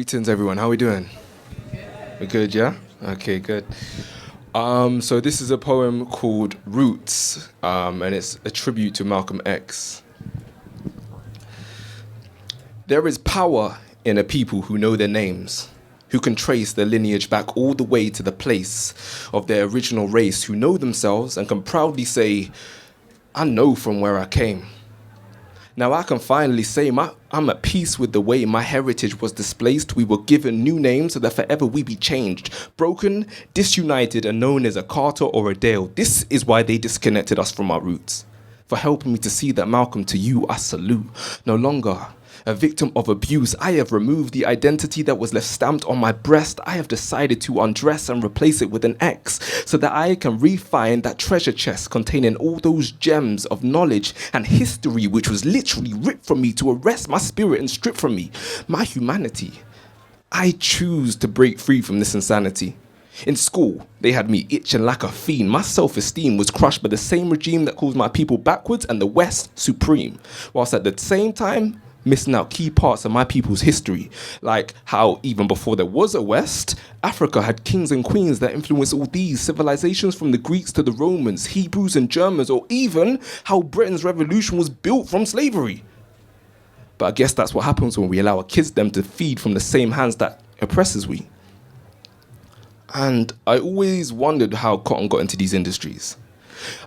Greetings, everyone. How are we doing? We're good, yeah? Okay, good. So this is a poem called Roots, and it's a tribute to Malcolm X. There is power in a people who know their names, who can trace their lineage back all the way to the place of their original race, who know themselves and can proudly say, I know from where I came. Now I can finally say I'm at peace with the way my heritage was displaced. We were given new names so that forever we be changed. Broken, disunited, and known as a Carter or a Dale. This is why they disconnected us from our roots. For helping me to see that, Malcolm, to you I salute. No longer a victim of abuse, I have removed the identity that was left stamped on my breast. I have decided to undress and replace it with an X so that I can refine that treasure chest containing all those gems of knowledge and history which was literally ripped from me to arrest my spirit and strip from me my humanity. I choose to break free from this insanity. In school, they had me itching like a fiend. My self-esteem was crushed by the same regime that calls my people backwards and the West supreme, whilst at the same time missing out key parts of my people's history, like how even before there was a West, Africa had kings and queens that influenced all these civilizations, from the Greeks to the Romans, Hebrews and Germans, or even how Britain's revolution was built from slavery. But I guess that's what happens when we allow our kids them to feed from the same hands that oppresses we. And I always wondered how cotton got into these industries.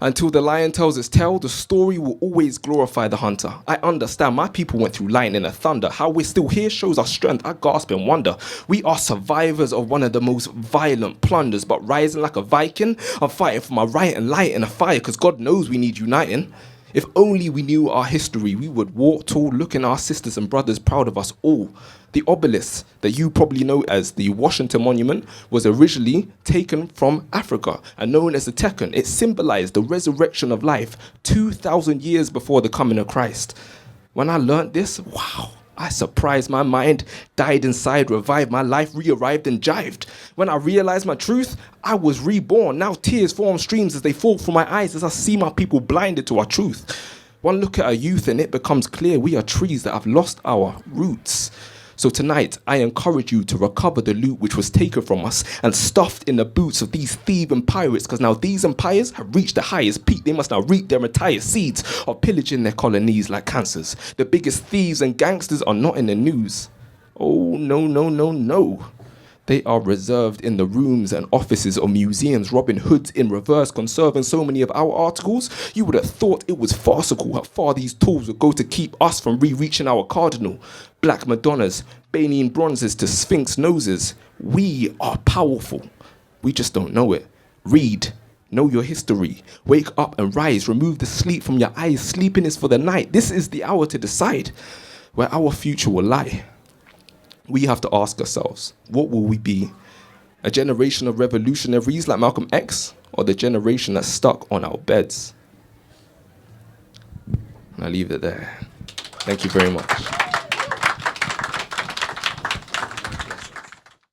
Until the lion tells its tale, the story will always glorify the hunter. I understand my people went through lightning and thunder. How we're still here shows our strength. I gasp and wonder. We are survivors of one of the most violent plunders, but rising like a Viking, I'm fighting for my right and light in a fire, because God knows we need uniting. If only we knew our history, we would walk tall, looking our sisters and brothers proud of us all. The obelisk that you probably know as the Washington Monument was originally taken from Africa and known as the Tekhen. It symbolized the resurrection of life 2,000 years before the coming of Christ. When I learned this, wow, I surprised my mind, died inside, revived my life, re-arrived and jived. When I realized my truth, I was reborn. Now tears form streams as they fall from my eyes as I see my people blinded to our truth. One look at our youth and it becomes clear we are trees that have lost our roots. So tonight, I encourage you to recover the loot which was taken from us and stuffed in the boots of these thieving pirates, because now these empires have reached the highest peak. They must now reap their entire seeds of pillaging their colonies like cancers. The biggest thieves and gangsters are not in the news. Oh, no, no, no, no. They are reserved in the rooms and offices of museums, Robin Hoods in reverse, conserving so many of our articles. You would have thought it was farcical how far these tools would go to keep us from re-reaching our cardinal. Black Madonnas, Banyan bronzes to Sphinx noses. We are powerful. We just don't know it. Read. Know your history. Wake up and rise. Remove the sleep from your eyes. Sleeping is for the night. This is the hour to decide where our future will lie. We have to ask ourselves, what will we be? A generation of revolutionaries like Malcolm X, or the generation that's stuck on our beds? And I leave it there. Thank you very much.